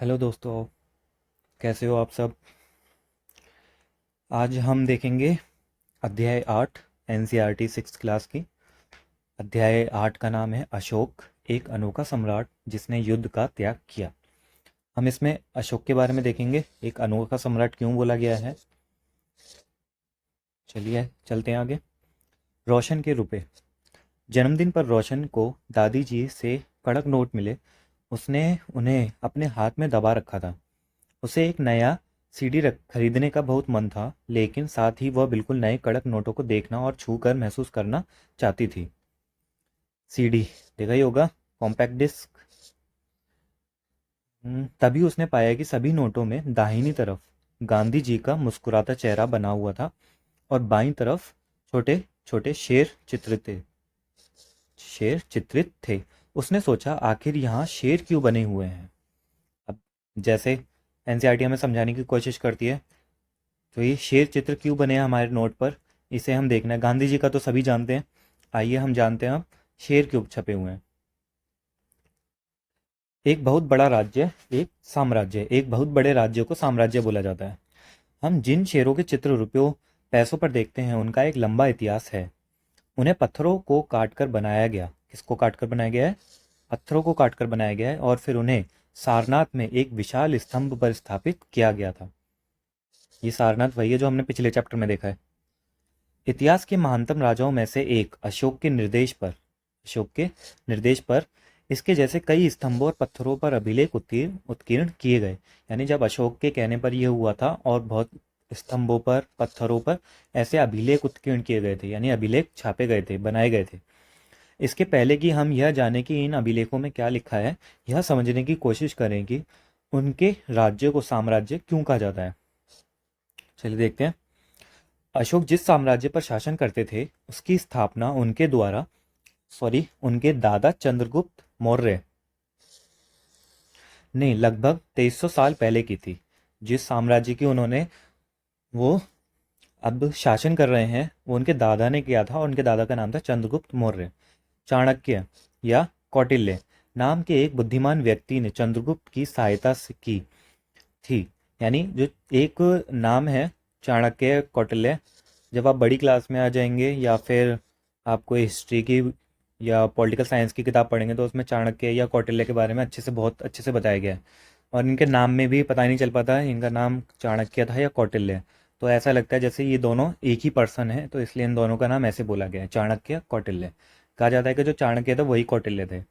Hello दोस्तों, कैसे हो आप सब। आज हम देखेंगे अध्याय 8 एनसीईआरटी सिक्स क्लास की। अध्याय 8 का नाम है अशोक, एक अनोखा सम्राट जिसने युद्ध का त्याग किया। हम इसमें अशोक के बारे में देखेंगे, एक अनोखा सम्राट क्यों बोला गया है। चलिए चलते हैं आगे। रोशन के रुपए। जन्मदिन पर रोशन को दादी जी से कड़क नोट मिले। उसने उन्हें अपने हाथ में दबा रखा था। उसे एक नया सीडी खरीदने का बहुत मन था, लेकिन साथ ही वह बिल्कुल नए कड़क नोटों को देखना और छू कर महसूस करना चाहती थी। सीडी देखा ही होगा, कॉम्पैक्ट डिस्क। तभी उसने पाया कि सभी नोटों में दाहिनी तरफ गांधी जी का मुस्कुराता चेहरा बना हुआ था और बाईं तरफ छोटे छोटे शेर चित्रित थे। उसने सोचा, आखिर यहाँ शेर क्यों बने हुए हैं। अब जैसे एनसीईआरटी हमें समझाने की कोशिश करती है, तो ये शेर चित्र क्यों बने हैं हमारे नोट पर, इसे हम देखना है। गांधी जी का तो सभी जानते हैं, आइए हम जानते हैं अब शेर क्यों छपे हुए हैं। एक बहुत बड़ा राज्य, एक बहुत बड़े राज्य को साम्राज्य बोला जाता है। हम जिन शेरों के चित्र रुपयों पैसों पर देखते हैं, उनका एक लंबा इतिहास है। उन्हें पत्थरों को काट कर बनाया गया। किसको काट कर बनाया गया है? पत्थरों को काट कर बनाया गया है और फिर उन्हें सारनाथ में एक विशाल स्तंभ पर स्थापित किया गया था। ये सारनाथ वही है जो हमने पिछले चैप्टर में देखा है। इतिहास के महानतम राजाओं में से एक अशोक के निर्देश पर इसके जैसे कई स्तंभों और पत्थरों पर अभिलेख उत्कीर्ण किए गए। यानी जब अशोक के कहने पर यह हुआ था और बहुत स्तंभों पर पत्थरों पर ऐसे अभिलेख उत्कीर्ण किए गए थे, यानी अभिलेख छापे गए थे, बनाए गए थे। इसके पहले कि हम यह जाने कि इन अभिलेखों में क्या लिखा है, यह समझने की कोशिश करें कि उनके राज्य को साम्राज्य क्यों कहा जाता है। चलिए देखते हैं। अशोक जिस साम्राज्य पर शासन करते थे, उसकी स्थापना उनके दादा चंद्रगुप्त मौर्य ने लगभग 2300 साल पहले की थी। जिस साम्राज्य की उन्होंने वो अब शासन कर रहे हैं, वो उनके दादा ने किया था और उनके दादा का नाम था चंद्रगुप्त मौर्य। चाणक्य या कौटिल्य नाम के एक बुद्धिमान व्यक्ति ने चंद्रगुप्त की सहायता की थी। यानी जो एक नाम है चाणक्य, कौटिल्य, जब आप बड़ी क्लास में आ जाएंगे या फिर आपको हिस्ट्री की या पॉलिटिकल साइंस की किताब पढ़ेंगे, तो उसमें चाणक्य या कौटिल्य के बारे में बहुत अच्छे से बताया गया है। और इनके नाम में भी पता नहीं चल पाता है इनका नाम चाणक्य था या कौटिल्य। तो ऐसा लगता है जैसे ये दोनों एक ही पर्सन है, तो इसलिए इन दोनों का नाम ऐसे बोला गया है, चाणक्य कौटिल्य। कहा जाता है कि जो चाणक्य थे वही कौटिल्य थे।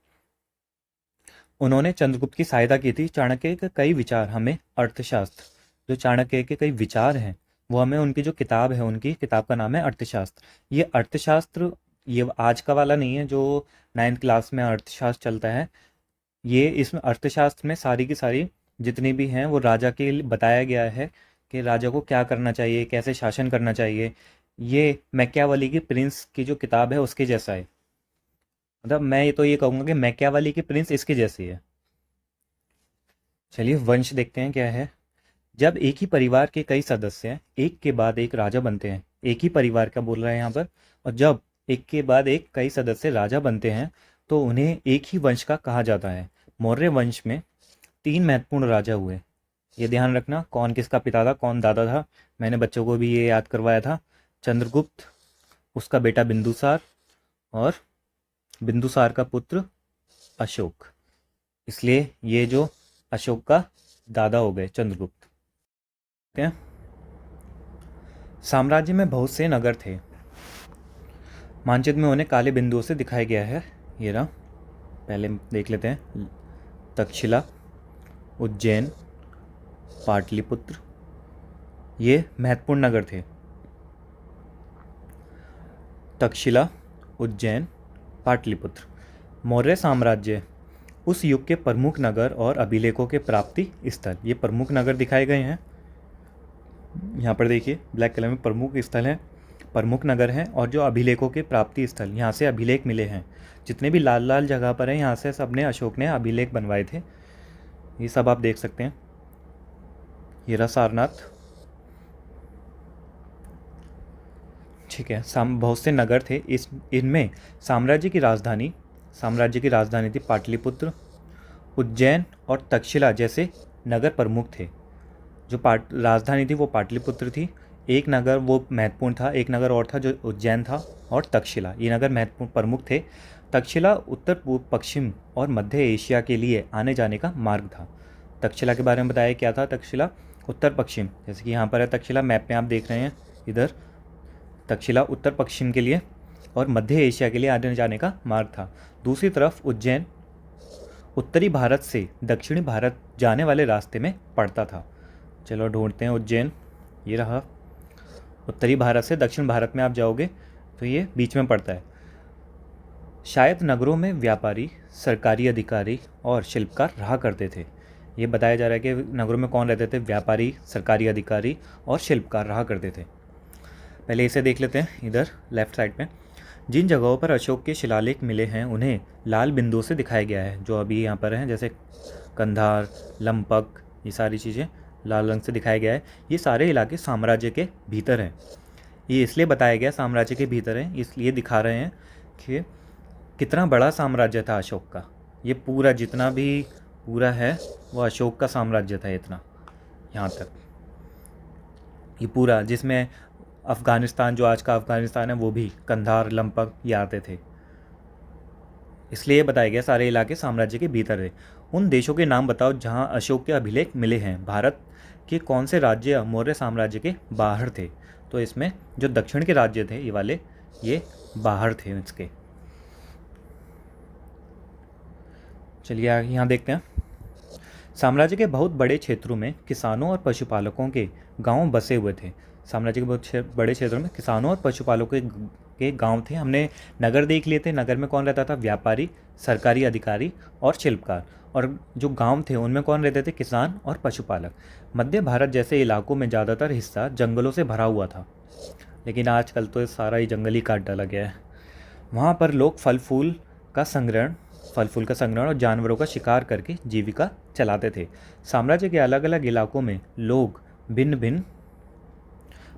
उन्होंने चंद्रगुप्त की सहायता की थी। चाणक्य के कई विचार हमें अर्थशास्त्र, जो चाणक्य के कई विचार हैं, वो हमें उनकी जो किताब है, उनकी किताब का नाम है अर्थशास्त्र। ये अर्थशास्त्र ये आज का वाला नहीं है जो 9th क्लास में अर्थशास्त्र चलता है। ये इसमें अर्थशास्त्र में सारी की सारी जितनी भी हैं वो राजा के लिए बताया गया है कि राजा को क्या करना चाहिए, कैसे शासन करना चाहिए। ये मैकियावेली की प्रिंस की जो किताब है उसके जैसा है। मतलब मैं ये कहूँगा कि मैकियावेली की प्रिंस इसके जैसी है। चलिए वंश देखते हैं क्या है। जब एक ही परिवार के कई सदस्य एक के बाद एक राजा बनते हैं, एक ही परिवार का बोल रहा है यहाँ पर, और जब एक के बाद एक कई सदस्य राजा बनते हैं, तो उन्हें एक ही वंश का कहा जाता है। मौर्य वंश में 3 महत्वपूर्ण राजा हुए। ये ध्यान रखना कौन किसका पिता था, कौन दादा था। मैंने बच्चों को भी ये याद करवाया था। चंद्रगुप्त, उसका बेटा बिंदुसार, और बिंदुसार का पुत्र अशोक। इसलिए ये जो अशोक का दादा हो गए चंद्रगुप्त। ठीक है। साम्राज्य में बहुत से नगर थे। मानचित्र में उन्हें काले बिंदुओं से दिखाया गया है। ये रहा, पहले देख लेते हैं। तक्षशिला, उज्जैन, पाटलिपुत्र, ये महत्वपूर्ण नगर थे। तक्षशिला, उज्जैन, पाटलिपुत्र। मौर्य साम्राज्य उस युग के प्रमुख नगर और अभिलेखों के प्राप्ति स्थल। ये प्रमुख नगर दिखाए गए हैं यहाँ पर, देखिए ब्लैक कलर में प्रमुख स्थल हैं, प्रमुख नगर हैं, और जो अभिलेखों के प्राप्ति स्थल, यहाँ से अभिलेख मिले हैं। जितने भी लाल लाल जगह पर हैं, यहाँ से सबने अशोक ने अभिलेख बनवाए थे। ये सब आप देख सकते हैं। ये रहा सारनाथ। ठीक है। बहुत से नगर थे। इनमें साम्राज्य की राजधानी थी पाटलिपुत्र, उज्जैन और तक्षशिला जैसे नगर प्रमुख थे। जो राजधानी थी वो पाटलिपुत्र थी। एक नगर वो महत्वपूर्ण था, एक नगर और था जो उज्जैन था, और तक्षशिला, ये नगर महत्वपूर्ण प्रमुख थे। तक्षशिला उत्तर पूर्व, पश्चिम और मध्य एशिया के लिए आने जाने का मार्ग था। तक्षशिला के बारे में बताया क्या था? तक्षशिला उत्तर पश्चिम, जैसे कि यहाँ पर है तक्षशिला, मैप में आप देख रहे हैं इधर, तक्षशिला उत्तर पश्चिम के लिए और मध्य एशिया के लिए आने जाने का मार्ग था। दूसरी तरफ उज्जैन उत्तरी भारत से दक्षिणी भारत जाने वाले रास्ते में पड़ता था। चलो ढूंढते हैं उज्जैन, ये रहा। उत्तरी भारत से दक्षिण भारत में आप जाओगे तो ये बीच में पड़ता है। शायद नगरों में व्यापारी, सरकारी अधिकारी और शिल्पकार रहा करते थे। ये बताया जा रहा है कि नगरों में कौन रहते थे? व्यापारी, सरकारी अधिकारी और शिल्पकार रहा करते थे। पहले इसे देख लेते हैं इधर लेफ्ट साइड में। जिन जगहों पर अशोक के शिलालेख मिले हैं उन्हें लाल बिंदुओं से दिखाया गया है, जो अभी यहाँ पर हैं, जैसे कंधार, लंपक, ये सारी चीज़ें लाल रंग से दिखाया गया है। ये सारे इलाके साम्राज्य के भीतर हैं। ये इसलिए बताया गया साम्राज्य के भीतर है, इसलिए दिखा रहे हैं कि कितना बड़ा साम्राज्य था अशोक का। ये पूरा जितना भी पूरा है वो अशोक का साम्राज्य था, इतना यहाँ तक, ये पूरा, जिसमें अफ़गानिस्तान, जो आज का अफ़गानिस्तान है, वो भी कंधार, लंपक ये आते थे। इसलिए ये बताया गया सारे इलाके साम्राज्य के भीतर है। उन देशों के नाम बताओ जहाँ अशोक के अभिलेख मिले हैं। भारत के कौन से राज्य मौर्य साम्राज्य के बाहर थे? तो इसमें जो दक्षिण के राज्य थे ये वाले, ये बाहर थे इसके। चलिए आगे यहाँ देखते हैं। साम्राज्य के बहुत बड़े क्षेत्रों में किसानों और पशुपालकों के गांव बसे हुए थे। साम्राज्य के बहुत बड़े क्षेत्रों में किसानों और पशुपालकों के गांव थे। हमने नगर देख लिए थे, नगर में कौन रहता था? व्यापारी, सरकारी अधिकारी और शिल्पकार। और जो गांव थे उनमें कौन रहते थे? किसान और पशुपालक। मध्य भारत जैसे इलाकों में ज़्यादातर हिस्सा जंगलों से भरा हुआ था, लेकिन आजकल तो सारा ही जंगल ही काट डाला गया है। वहाँ पर लोग फल फूल का संग्रहण और जानवरों का शिकार करके जीविका चलाते थे। साम्राज्य के अलग अलग इलाकों में लोग भिन्न भिन्न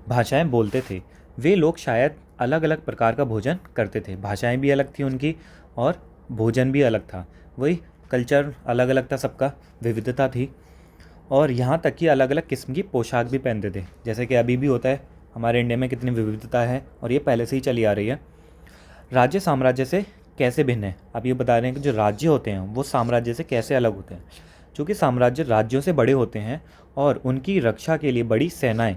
भाषाएं बोलते थे। वे लोग शायद अलग अलग प्रकार का भोजन करते थे। भाषाएं भी अलग थी उनकी और भोजन भी अलग था। वही कल्चर अलग अलग था, सबका विविधता थी। और यहाँ तक कि अलग अलग किस्म की पोशाक भी पहनते थे, जैसे कि अभी भी होता है। हमारे इंडिया में कितनी विविधता है और ये पहले से ही चली आ रही है। राज्य साम्राज्य से कैसे भिन्न है? अब ये बता रहे हैं कि जो राज्य होते हैं वो साम्राज्य से कैसे अलग होते हैं। चूँकि साम्राज्य राज्यों से बड़े होते हैं और उनकी रक्षा के लिए बड़ी सेनाएं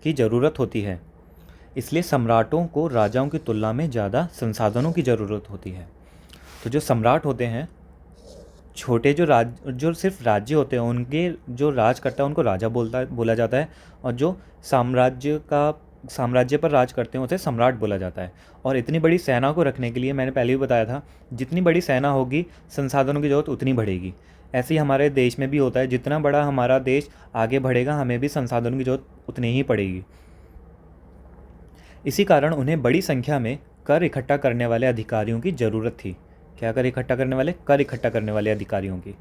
की ज़रूरत होती है, इसलिए सम्राटों को राजाओं की तुलना में ज़्यादा संसाधनों की ज़रूरत होती है। तो जो सम्राट होते हैं, छोटे जो सिर्फ राज्य होते हैं, उनके जो राज करता है उनको राजा बोला जाता है, और जो साम्राज्य पर राज करते हैं उसे सम्राट बोला जाता है। और इतनी बड़ी सेना को रखने के लिए, मैंने पहले भी बताया था, जितनी बड़ी सेना होगी संसाधनों की ज़रूरत उतनी बढ़ेगी। ऐसे ही हमारे देश में भी होता है, जितना बड़ा हमारा देश आगे बढ़ेगा हमें भी संसाधनों की ज़रूरत उतनी ही पड़ेगी। इसी कारण उन्हें बड़ी संख्या में कर इकट्ठा करने वाले अधिकारियों की ज़रूरत थी। क्या कर इकट्ठा करने वाले? कर इकट्ठा करने वाले अधिकारियों की।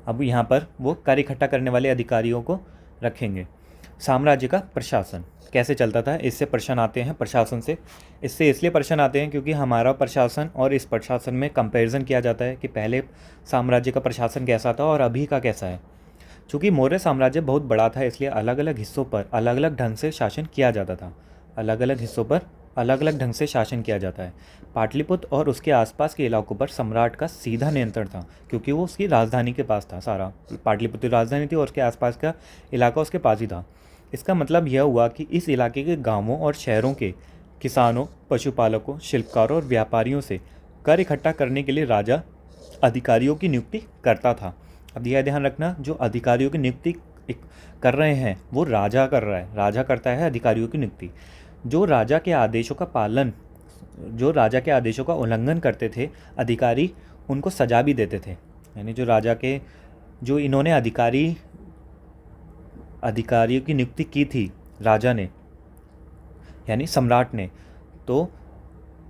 अब यहाँ पर वो कर इकट्ठा करने वाले अधिकारियों को रखेंगे। साम्राज्य का प्रशासन कैसे चलता था, इससे प्रश्न आते हैं। प्रशासन से इससे इसलिए प्रश्न आते हैं क्योंकि हमारा प्रशासन और इस प्रशासन में कंपैरिजन किया जाता है कि पहले साम्राज्य का प्रशासन कैसा था और अभी का कैसा है। चूँकि मौर्य साम्राज्य बहुत बड़ा था, इसलिए अलग अलग हिस्सों पर अलग अलग ढंग से शासन किया जाता था। अलग अलग हिस्सों पर अलग अलग ढंग से शासन किया जाता है। पाटलिपुत्र और उसके आसपास के इलाकों पर सम्राट का सीधा नियंत्रण था, क्योंकि वो उसकी राजधानी के पास था। सारा पाटलिपुत्र राजधानी थी और उसके आसपास का इलाका उसके पास ही था। इसका मतलब यह हुआ कि इस इलाके के गांवों और शहरों के किसानों, पशुपालकों, शिल्पकारों और व्यापारियों से कर इकट्ठा करने के लिए राजा अधिकारियों की नियुक्ति करता था। अब यह ध्यान रखना, जो अधिकारियों की नियुक्ति कर रहे हैं वो राजा कर रहा है, राजा करता है अधिकारियों की नियुक्ति। जो राजा के आदेशों का उल्लंघन करते थे, अधिकारी उनको सजा भी देते थे। यानी जो इन्होंने अधिकारियों की नियुक्ति की थी राजा ने, यानी सम्राट ने, तो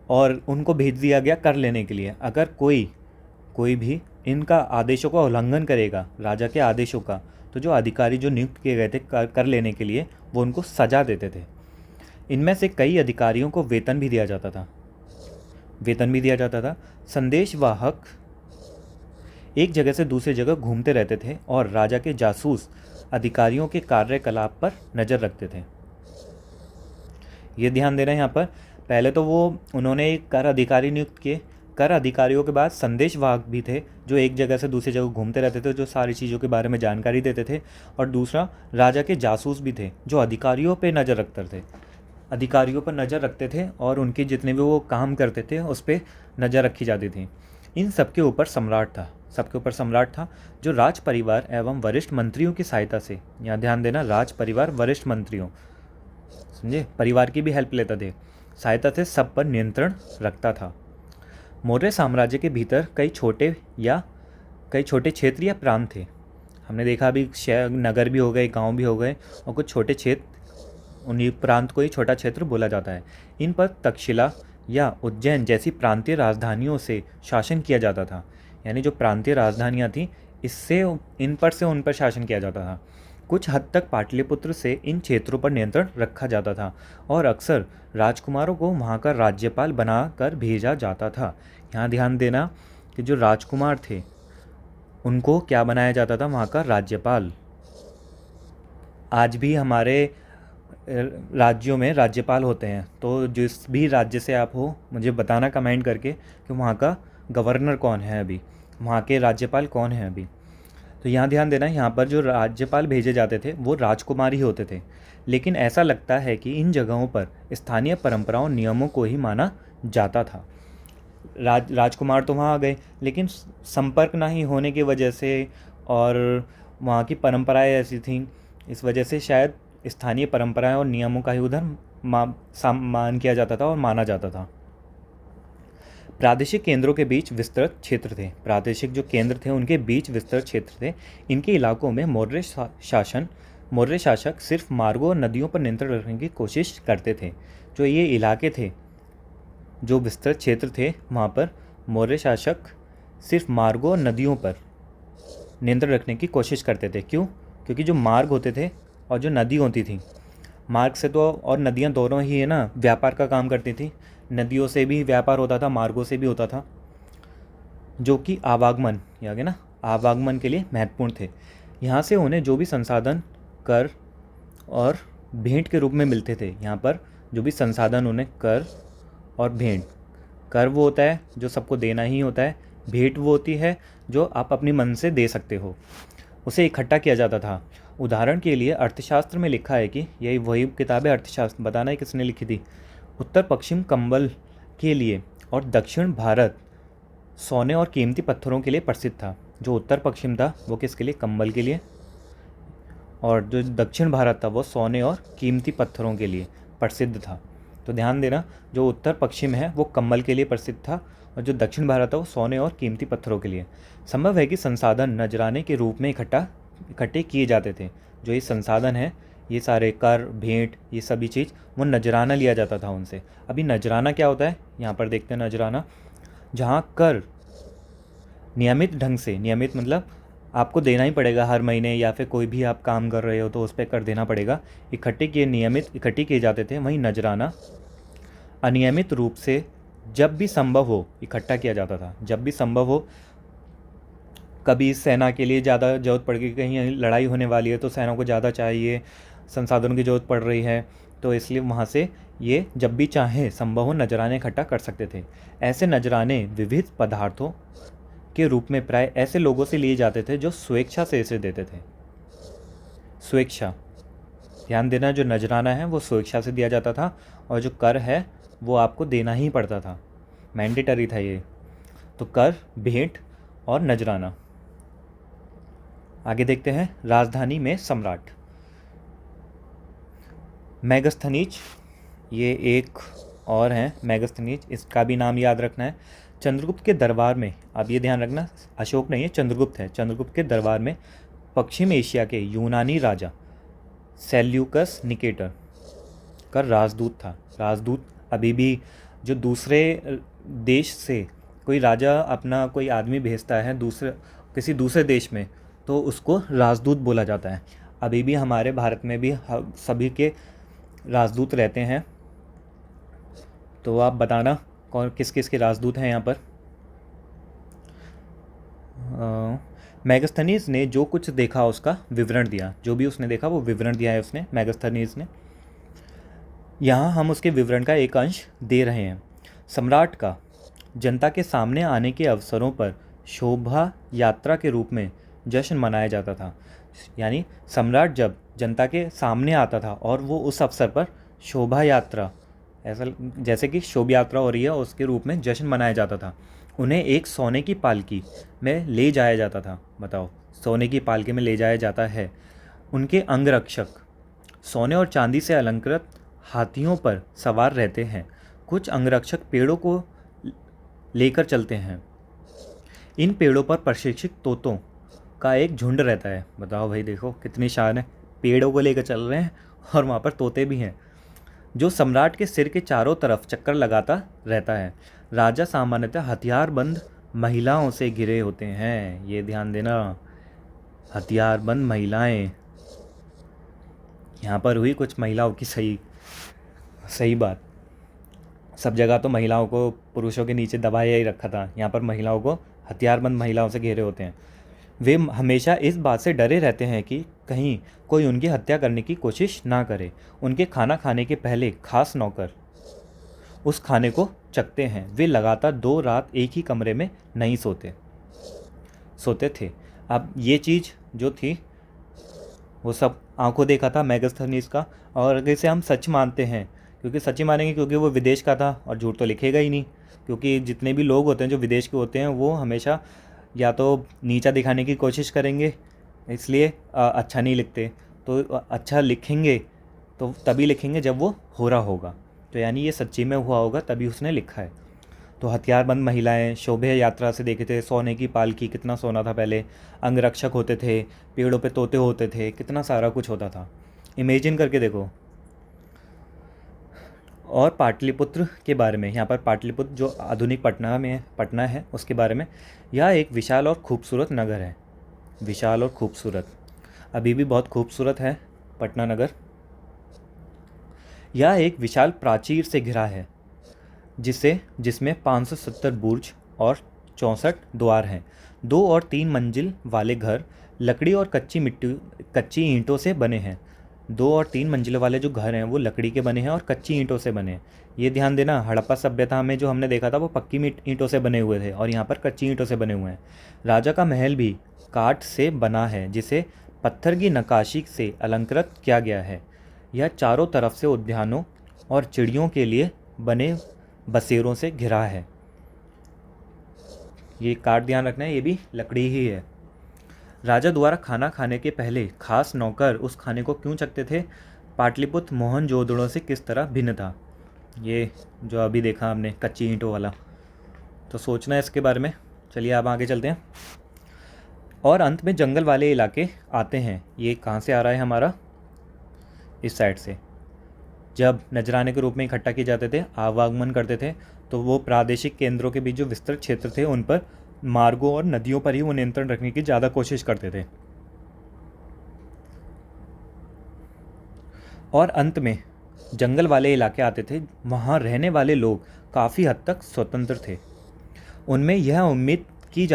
और उनको भेज दिया गया कर लेने के लिए। अगर कोई भी इनका आदेशों का उल्लंघन करेगा, राजा के आदेशों का, तो जो अधिकारी जो नियुक्त किए गए थे कर लेने के लिए, वो उनको सजा देते थे। इनमें से कई अधिकारियों को वेतन भी दिया जाता था। संदेशवाहक एक जगह से दूसरी जगह घूमते रहते थे और राजा के जासूस अधिकारियों के कार्यकलाप पर नज़र रखते थे। ये ध्यान देना है यहाँ पर। पहले तो वो उन्होंने एक कर अधिकारी नियुक्त किए। कर अधिकारियों के बाद संदेशवाहक भी थे जो एक जगह से दूसरी जगह घूमते रहते थे, जो सारी चीज़ों के बारे में जानकारी देते थे। और दूसरा राजा के जासूस भी थे जो अधिकारियों पे नज़र रखते थे, अधिकारियों पर नज़र रखते थे और उनके जितने भी वो काम करते थे उस पर नज़र रखी जाती थी। इन सबके ऊपर सम्राट था जो राज परिवार एवं वरिष्ठ मंत्रियों की सहायता से, यहाँ ध्यान देना, राज परिवार वरिष्ठ मंत्रियों, समझे, परिवार की भी हेल्प लेता थे, सहायता से सब पर नियंत्रण रखता था। मौर्य साम्राज्य के भीतर कई छोटे क्षेत्र या प्रांत थे। हमने देखा अभी शहर नगर भी हो गए, गांव भी हो गए और कुछ छोटे क्षेत्र, उन्हीं प्रांत को ही छोटा क्षेत्र बोला जाता है। इन पर तक्षशिला या उज्जैन जैसी प्रांतीय राजधानियों से शासन किया जाता था। यानी जो प्रांतीय राजधानियाँ थीं, इससे इन पर से उन पर शासन किया जाता था। कुछ हद तक पाटलिपुत्र से इन क्षेत्रों पर नियंत्रण रखा जाता था और अक्सर राजकुमारों को वहाँ का राज्यपाल बनाकर भेजा जाता था। यहाँ ध्यान देना कि जो राजकुमार थे उनको क्या बनाया जाता था, वहाँ का राज्यपाल। आज भी हमारे राज्यों में राज्यपाल होते हैं, तो जिस भी राज्य से आप हो मुझे बताना कमेंट करके कि वहाँ का गवर्नर कौन है अभी, वहाँ के राज्यपाल कौन है अभी। तो यहाँ ध्यान देना, यहाँ पर जो राज्यपाल भेजे जाते थे वो राजकुमार ही होते थे। लेकिन ऐसा लगता है कि इन जगहों पर स्थानीय परंपराओं नियमों को ही माना जाता था। राजकुमार तो वहाँ आ गए, लेकिन संपर्क ना ही होने की वजह से और वहाँ की परंपराएं ऐसी थीं, इस वजह से शायद स्थानीय परंपराएं और नियमों का ही उधर सम्मान किया जाता था और माना जाता था। प्रादेशिक केंद्रों के बीच विस्तृत क्षेत्र थे। प्रादेशिक जो केंद्र थे उनके बीच विस्तृत क्षेत्र थे। इनके इलाकों में मौर्य शासक सिर्फ मार्गों और नदियों पर नियंत्रण रखने की कोशिश करते थे। जो ये इलाके थे, जो विस्तृत क्षेत्र थे, वहाँ पर मौर्य शासक सिर्फ मार्गों और नदियों पर नियंत्रण रखने की कोशिश करते थे। क्यों? क्योंकि जो मार्ग होते थे और जो नदी होती थी, मार्ग से तो और नदियाँ दोनों ही है ना व्यापार का काम करती थी। नदियों से भी व्यापार होता था, मार्गों से भी होता था, जो कि आवागमन के लिए महत्वपूर्ण थे। यहाँ से उन्हें जो भी संसाधन कर और भेंट के रूप में मिलते थे। यहाँ पर जो भी संसाधन उन्हें कर और भेंट, कर वो होता है जो सबको देना ही होता है, भेंट वो होती है जो आप अपनी मन से दे सकते हो, उसे इकट्ठा किया जाता था। उदाहरण के लिए अर्थशास्त्र में लिखा है कि यही वही किताब है अर्थशास्त्र, बताना है किसने लिखी थी। उत्तर पश्चिम कंबल के लिए और दक्षिण भारत सोने और कीमती पत्थरों के लिए प्रसिद्ध था। जो उत्तर पश्चिम था वो किसके लिए? कंबल के लिए। और जो दक्षिण भारत था वो सोने और कीमती पत्थरों के लिए प्रसिद्ध था। तो ध्यान देना, जो उत्तर पश्चिम है वो कंबल के लिए प्रसिद्ध था और जो दक्षिण भारत है वो सोने और कीमती पत्थरों के लिए। संभव है कि संसाधन नजराने के रूप में इकट्ठे किए जाते थे। जो ये संसाधन है, ये सारे कर, भेंट, ये सभी चीज़ वो नजराना लिया जाता था उनसे। अभी नजराना क्या होता है यहाँ पर देखते हैं। नजराना जहाँ कर नियमित ढंग से, नियमित मतलब आपको देना ही पड़ेगा हर महीने, या फिर कोई भी आप काम कर रहे हो तो उस पर कर देना पड़ेगा, नियमित इकट्ठे किए जाते थे। वहीं नजराना अनियमित रूप से जब भी संभव हो इकट्ठा किया जाता था। जब भी संभव हो, कभी सेना के लिए ज़्यादा ज़रूरत पड़ गई, कहीं लड़ाई होने वाली है तो सेना को ज़्यादा चाहिए, संसाधनों की ज़रूरत पड़ रही है, तो इसलिए वहाँ से ये जब भी चाहे संभव हो नजराने इकट्ठा कर सकते थे। ऐसे नजराने विविध पदार्थों के रूप में प्राय ऐसे लोगों से लिए जाते थे जो स्वेच्छा से इसे देते थे। स्वेच्छा, ध्यान देना, जो नजराना है वो स्वेच्छा से दिया जाता था और जो कर है वो आपको देना ही पड़ता था, मैंडेटरी था ये। तो कर, भेंट और नजराना। आगे देखते हैं राजधानी में सम्राट। मेगास्थनीज, ये एक और हैं मेगास्थनीज, इसका भी नाम याद रखना है। चंद्रगुप्त के दरबार में, अब ये ध्यान रखना अशोक नहीं है, चंद्रगुप्त है। चंद्रगुप्त के दरबार में पश्चिम एशिया के यूनानी राजा सेल्यूकस निकेटर का राजदूत था। राजदूत अभी भी जो दूसरे देश से कोई राजा अपना कोई आदमी भेजता है किसी दूसरे देश में, तो उसको राजदूत बोला जाता है। अभी भी हमारे भारत में भी सभी के राजदूत रहते हैं। तो आप बताना कौन किस किस के राजदूत हैं यहाँ पर। मैगस्थनीज ने जो कुछ देखा उसका विवरण दिया, जो भी उसने देखा वो विवरण दिया है उसने, मैगस्थनीज ने। यहाँ हम उसके विवरण का एक अंश दे रहे हैं। सम्राट का जनता के सामने आने के अवसरों पर शोभा यात्रा के रूप में जश्न मनाया जाता था। यानी सम्राट जब जनता के सामने आता था और वो उस अवसर पर शोभा यात्रा, ऐसा जैसे कि शोभा यात्रा हो रही है, उसके रूप में जश्न मनाया जाता था। उन्हें एक सोने की पालकी में ले जाया जाता था। बताओ, सोने की पालकी में ले जाया जाता है। उनके अंगरक्षक सोने और चांदी से अलंकृत हाथियों पर सवार रहते हैं। कुछ अंगरक्षक पेड़ों को लेकर चलते हैं। इन पेड़ों पर प्रशिक्षित तोतों का एक झुंड रहता है। बताओ भाई, देखो कितनी शान है, पेड़ों को लेकर चल रहे हैं और वहाँ पर तोते भी हैं, जो सम्राट के सिर के चारों तरफ चक्कर लगाता रहता है। राजा सामान्यतः हथियारबंद महिलाओं से घिरे होते हैं। ये ध्यान देना, हथियारबंद महिलाएं। यहाँ पर हुई कुछ महिलाओं की सही सही बात। सब जगह तो महिलाओं को पुरुषों के नीचे दबाया ही रखा था, यहाँ पर महिलाओं को हथियारबंद महिलाओं से घेरे होते हैं। वे हमेशा इस बात से डरे रहते हैं कि कहीं कोई उनकी हत्या करने की कोशिश ना करे। उनके खाना खाने के पहले खास नौकर उस खाने को चखते हैं। वे लगातार 2 रात एक ही कमरे में नहीं सोते थे। अब ये चीज़ जो थी वो सब आंखों देखा था मैगस्थनीज का, और अगर इसे हम सच मानते हैं, क्योंकि सच ही मानेंगे क्योंकि वो विदेश का था और झूठ तो लिखेगा ही नहीं, क्योंकि जितने भी लोग होते हैं जो विदेश के होते हैं वो हमेशा या तो नीचा दिखाने की कोशिश करेंगे, इसलिए अच्छा नहीं लिखते। तो अच्छा लिखेंगे तो तभी लिखेंगे जब वो हो रहा होगा। तो यानी ये सच्ची में हुआ होगा तभी उसने लिखा है। तो हथियारबंद महिलाएं, शोभा यात्रा से देखे थे, सोने की पालकी, कितना सोना था पहले, अंगरक्षक होते थे, पेड़ों पे तोते होते थे, कितना सारा कुछ होता था। इमेजिन करके देखो। और पाटलिपुत्र के बारे में, यहाँ पर पाटलिपुत्र जो आधुनिक पटना है उसके बारे में। यह एक विशाल और खूबसूरत नगर है। विशाल और खूबसूरत, अभी भी बहुत खूबसूरत है पटना नगर। यह एक विशाल प्राचीर से घिरा है जिसमें 570 बुर्ज और 64 द्वार हैं। 2 और 3 मंजिल वाले घर लकड़ी और कच्ची ईंटों से बने हैं। 2 और 3 मंजिल वाले जो घर हैं वो लकड़ी के बने हैं और कच्ची ईंटों से बने हैं। ये ध्यान देना, हड़प्पा सभ्यता में जो हमने देखा था वो पक्की ईंटों से बने हुए थे और यहाँ पर कच्ची ईंटों से बने हुए हैं। राजा का महल भी काठ से बना है जिसे पत्थर की नक्काशी से अलंकृत किया गया है। यह चारों तरफ से उद्यानों और चिड़ियों के लिए बने बसेरों से घिरा है। ये काट ध्यान रखना है, ये भी लकड़ी ही है। राजा द्वारा खाना खाने के पहले खास नौकर उस खाने को क्यों चखते थे? पाटलिपुत्र मोहनजोदड़ो से किस तरह भिन्न था? ये जो अभी देखा हमने कच्ची ईंटों वाला, तो सोचना है इसके बारे में। चलिए अब आगे चलते हैं। और अंत में जंगल वाले इलाके आते हैं। ये कहाँ से आ रहा है हमारा? इस साइड से। जब नजराने के रूप में इकट्ठा किए जाते थे, आवागमन करते थे, तो वो प्रादेशिक केंद्रों के बीच जो विस्तृत क्षेत्र थे उन पर मार्गों और नदियों पर ही वो नियंत्रण रखने की ज़्यादा कोशिश करते थे। और अंत में जंगल वाले इलाके आते थे, वहाँ रहने वाले लोग काफ़ी हद तक स्वतंत्र थे। उनसे यह उम्मीद की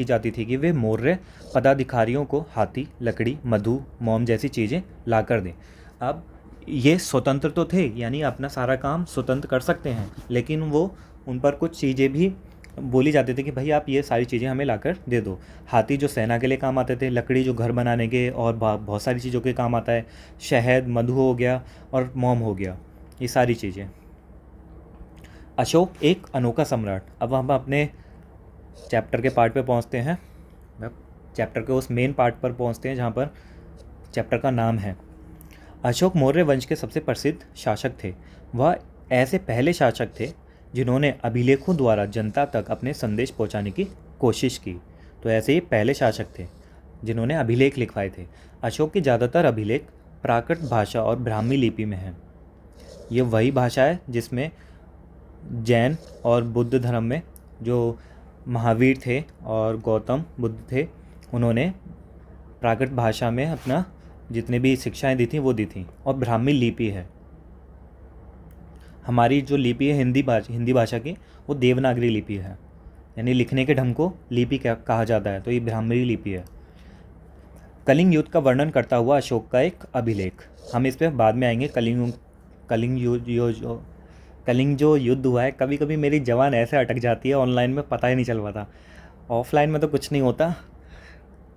जाती थी कि वे मौर्य पदाधिकारियों को हाथी, लकड़ी, मधु, मोम जैसी चीज़ें ला कर दें। अब ये स्वतंत्र तो थे, यानी अपना सारा काम स्वतंत्र कर सकते हैं, लेकिन वो उन पर कुछ चीज़ें भी बोली जाती थी कि भाई आप ये सारी चीज़ें हमें लाकर दे दो। हाथी जो सेना के लिए काम आते थे, लकड़ी जो घर बनाने के और बहुत सारी चीज़ों के काम आता है, शहद, मधु हो गया और मोम हो गया, ये सारी चीज़ें। अशोक एक अनोखा सम्राट। अब हम अपने चैप्टर के पार्ट पे पहुंचते हैं। चैप्टर के उस मेन पार्ट पर पहुंचते हैं जहाँ पर चैप्टर का नाम है अशोक मौर्य वंश के सबसे प्रसिद्ध शासक थे। वह ऐसे पहले शासक थे जिन्होंने अभिलेखों द्वारा जनता तक अपने संदेश पहुंचाने की कोशिश की। तो ऐसे ही पहले शासक थे जिन्होंने अभिलेख लिखवाए थे। अशोक के ज़्यादातर अभिलेख प्राकृत भाषा और ब्राह्मी लिपि में हैं। ये वही भाषा है जिसमें जैन और बुद्ध धर्म में जो महावीर थे और गौतम बुद्ध थे, उन्होंने प्राकृत भाषा में अपना जितने भी शिक्षाएं दी थी वो दी थी। और ब्राह्मी लिपि है। हमारी जो लिपि है हिंदी भाषा की, वो देवनागरी लिपि है, यानी लिखने के ढंग को लिपि क्या कहा जाता है, तो ये ब्राह्मणी लिपि है। कलिंग युद्ध का वर्णन करता हुआ अशोक का एक अभिलेख, हम इस पर बाद में आएंगे। कलिंग जो युद्ध हुआ है, कभी कभी मेरी जबान ऐसे अटक जाती है, ऑनलाइन में पता ही नहीं चल पाता। ऑफलाइन में तो कुछ नहीं होता,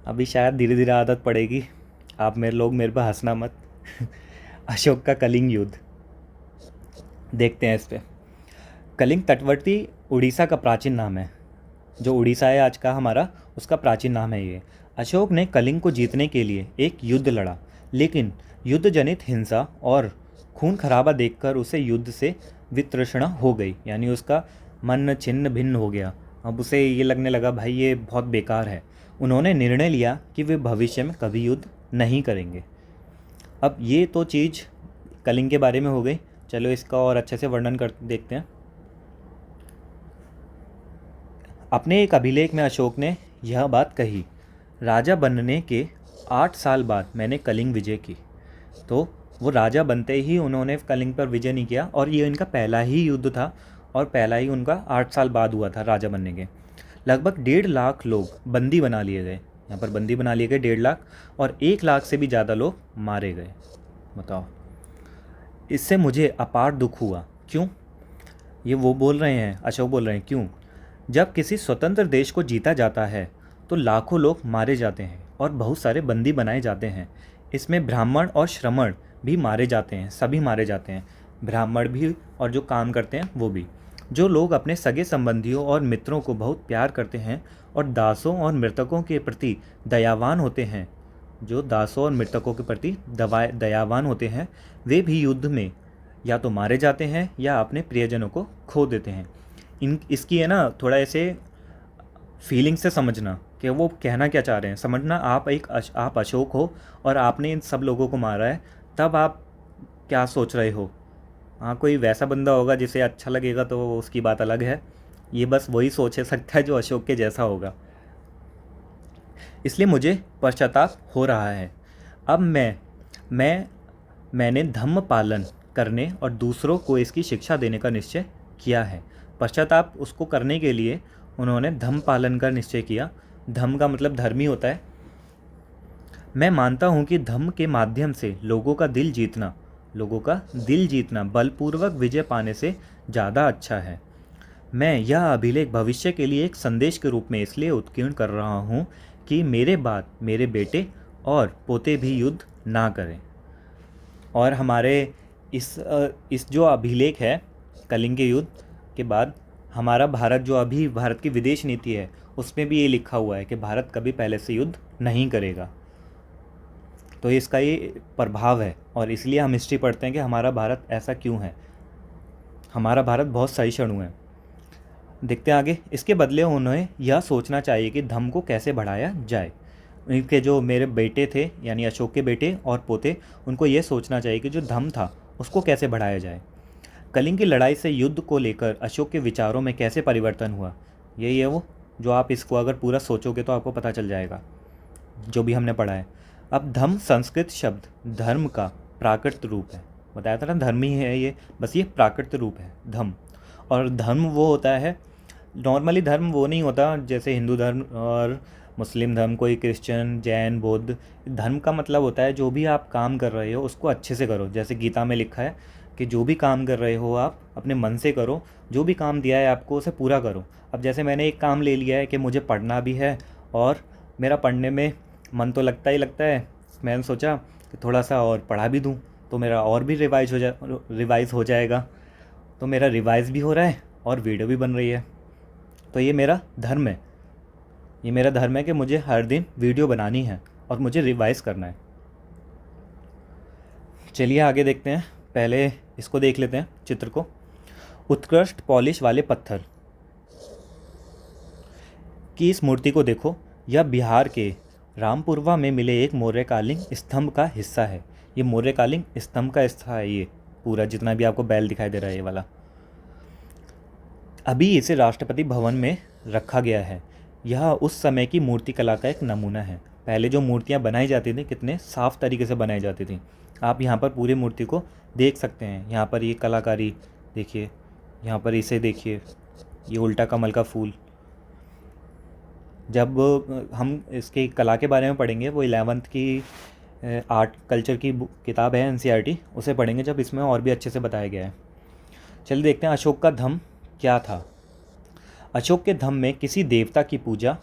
अभी शायद धीरे धीरे आदत पड़ेगी। आप मेरे पर हंसना मत। अशोक का कलिंग युद्ध देखते हैं इस पे। कलिंग तटवर्ती उड़ीसा का प्राचीन नाम है, जो उड़ीसा है आज का हमारा, उसका प्राचीन नाम है ये। अशोक ने कलिंग को जीतने के लिए एक युद्ध लड़ा, लेकिन युद्ध जनित हिंसा और खून खराबा देखकर उसे युद्ध से वितृष्णा हो गई, यानी उसका मन छिन्न भिन्न हो गया। अब उसे ये लगने लगा भाई ये बहुत बेकार है। उन्होंने निर्णय लिया कि वे भविष्य में कभी युद्ध नहीं करेंगे। अब ये तो चीज़ कलिंग के बारे में हो गई। चलो इसका और अच्छे से वर्णन कर देखते हैं। अपने एक अभिलेख में अशोक ने यह बात कही, राजा बनने के 8 साल बाद मैंने कलिंग विजय की। तो वो राजा बनते ही उन्होंने कलिंग पर विजय नहीं किया, और ये इनका पहला ही युद्ध था, और पहला ही उनका 8 साल बाद हुआ था राजा बनने के। लगभग 1.5 लाख लोग बंदी बना लिए गए, यहाँ पर बंदी बना लिए गए 1.5 लाख, और 1 लाख से भी ज़्यादा लोग मारे गए। बताओ, इससे मुझे अपार दुख हुआ। क्यों? ये वो बोल रहे हैं, अशोक बोल रहे हैं, क्यों? जब किसी स्वतंत्र देश को जीता जाता है तो लाखों लोग मारे जाते हैं और बहुत सारे बंदी बनाए जाते हैं। इसमें ब्राह्मण और श्रमण भी मारे जाते हैं, सभी मारे जाते हैं, ब्राह्मण भी और जो काम करते हैं वो भी। जो लोग अपने सगे संबंधियों और मित्रों को बहुत प्यार करते हैं और दासों और मृतकों के प्रति दयावान होते हैं, जो दासों और मृतकों के प्रति दयावान होते हैं, वे भी युद्ध में या तो मारे जाते हैं या अपने प्रियजनों को खो देते हैं। इसकी है ना थोड़ा ऐसे फीलिंग से समझना कि वो कहना क्या चाह रहे हैं, समझना। आप अशोक हो और आपने इन सब लोगों को मारा है, तब आप क्या सोच रहे हो। हाँ, कोई वैसा बंदा होगा जिसे अच्छा लगेगा तो उसकी बात अलग है, ये बस वही सोच सकता है जो अशोक के जैसा होगा। इसलिए मुझे पश्चाताप हो रहा है। अब मैंने धम्म पालन करने और दूसरों को इसकी शिक्षा देने का निश्चय किया है। पश्चाताप उसको करने के लिए उन्होंने धम्म पालन का निश्चय किया। धम्म का मतलब धर्मी होता है। मैं मानता हूँ कि धम्म के माध्यम से लोगों का दिल जीतना बलपूर्वक विजय पाने से ज़्यादा अच्छा है। मैं यह अभिलेख भविष्य के लिए एक संदेश के रूप में इसलिए उत्कीर्ण कर रहा हूँ कि मेरे बाद मेरे बेटे और पोते भी युद्ध ना करें। और हमारे इस जो अभिलेख है कलिंग के युद्ध के बाद, हमारा भारत की विदेश नीति है, उसमें भी ये लिखा हुआ है कि भारत कभी पहले से युद्ध नहीं करेगा। तो इसका ये प्रभाव है, और इसलिए हम हिस्ट्री पढ़ते हैं कि हमारा भारत ऐसा क्यों है। हमारा भारत बहुत सहिष्णु है। देखते हैं आगे। इसके बदले उन्हें यह सोचना चाहिए कि धम्म को कैसे बढ़ाया जाए। इनके जो मेरे बेटे थे, यानी अशोक के बेटे और पोते, उनको ये सोचना चाहिए कि जो धम्म था उसको कैसे बढ़ाया जाए। कलिंग की लड़ाई से युद्ध को लेकर अशोक के विचारों में कैसे परिवर्तन हुआ, यही है वो, जो आप इसको अगर पूरा सोचोगे तो आपको पता चल जाएगा जो भी हमने पढ़ा है। अब धम्म संस्कृत शब्द धर्म का प्राकृत रूप है। बताया था ना, धर्म ही है ये, बस ये प्राकृत रूप है धम्म। और धर्म वो होता है, नॉर्मली धर्म वो नहीं होता जैसे हिंदू धर्म और मुस्लिम धर्म, कोई क्रिश्चियन, जैन, बौद्ध। धर्म का मतलब होता है जो भी आप काम कर रहे हो उसको अच्छे से करो। जैसे गीता में लिखा है कि जो भी काम कर रहे हो आप अपने मन से करो, जो भी काम दिया है आपको उसे पूरा करो। अब जैसे मैंने एक काम ले लिया है कि मुझे पढ़ना भी है, और मेरा पढ़ने में मन तो लगता ही लगता है, मैंने सोचा कि थोड़ा सा और पढ़ा भी दूँ तो मेरा और भी रिवाइज़ हो जाएगा। तो मेरा रिवाइज़ भी हो रहा है और वीडियो भी बन रही है। तो ये मेरा धर्म है, ये मेरा धर्म है कि मुझे हर दिन वीडियो बनानी है और मुझे रिवाइज़ करना है। चलिए आगे देखते हैं। पहले इसको देख लेते हैं चित्र को। उत्कृष्ट पॉलिश वाले पत्थर की इस मूर्ति को देखो। यह बिहार के रामपुरवा में मिले एक मौर्यकालीन स्तंभ का हिस्सा है। ये मौर्यकालीन स्तंभ का हिस्सा है, ये पूरा जितना भी आपको बैल दिखाई दे रहा है ये वाला। अभी इसे राष्ट्रपति भवन में रखा गया है। यह उस समय की मूर्ति कला का एक नमूना है। पहले जो मूर्तियाँ बनाई जाती थी कितने साफ तरीके से बनाई जाती थी। आप यहाँ पर पूरी मूर्ति को देख सकते हैं। यहाँ पर ये कलाकारी देखिए, यहाँ पर इसे देखिए, ये उल्टा कमल का फूल, जब हम इसकी कला के बारे में पढ़ेंगे, वो 11th की आर्ट कल्चर की किताब है एनसीईआरटी, उसे पढ़ेंगे जब इसमें और भी अच्छे से बताया गया है। चलिए देखते हैं अशोक का धम्म क्या था। अशोक के धम्म में किसी देवता की पूजा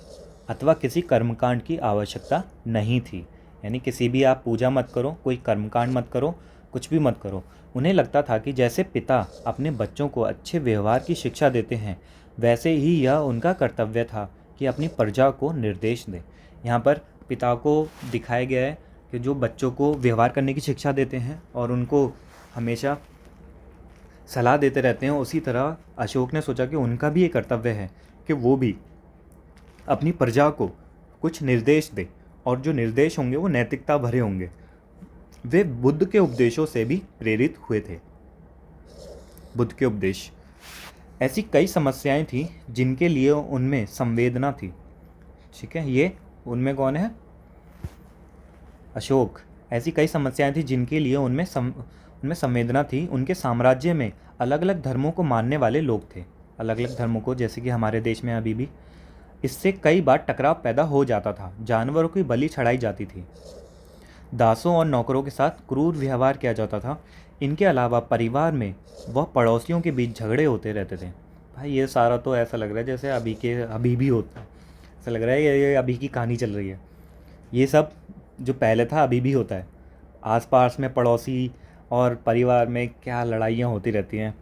अथवा किसी कर्मकांड की आवश्यकता नहीं थी। यानी किसी भी आप पूजा मत करो, कोई कर्मकांड मत करो, कुछ भी मत करो। उन्हें लगता था कि जैसे पिता अपने बच्चों को अच्छे व्यवहार की शिक्षा देते हैं, वैसे ही यह उनका कर्तव्य था कि अपनी प्रजा को निर्देश दें। यहाँ पर पिता को दिखाया गया है कि जो बच्चों को व्यवहार करने की शिक्षा देते हैं और उनको हमेशा सलाह देते रहते हैं, उसी तरह अशोक ने सोचा कि उनका भी ये कर्तव्य है कि वो भी अपनी प्रजा को कुछ निर्देश दे, और जो निर्देश होंगे वो नैतिकता भरे होंगे। वे बुद्ध के उपदेशों से भी प्रेरित हुए थे। बुद्ध के उपदेश, ऐसी कई समस्याएं थी जिनके लिए उनमें संवेदना थी। ठीक है, ये उनमें कौन है? अशोक। ऐसी कई समस्याएं थी जिनके लिए उनमें संवेदना थी। उनके साम्राज्य में अलग अलग धर्मों को मानने वाले लोग थे, अलग अलग धर्मों को, जैसे कि हमारे देश में अभी भी। इससे कई बार टकराव पैदा हो जाता था, जानवरों की बलि चढ़ाई जाती थी, दासों और नौकरों के साथ क्रूर व्यवहार किया जाता था। इनके अलावा परिवार में व पड़ोसियों के बीच झगड़े होते रहते थे। भाई ये सारा तो ऐसा लग रहा है जैसे अभी भी होता है। ऐसा लग रहा है ये अभी की कहानी चल रही है। ये सब जो पहले था अभी भी होता है। आसपास में पड़ोसी और परिवार में क्या लड़ाइयाँ होती रहती हैं।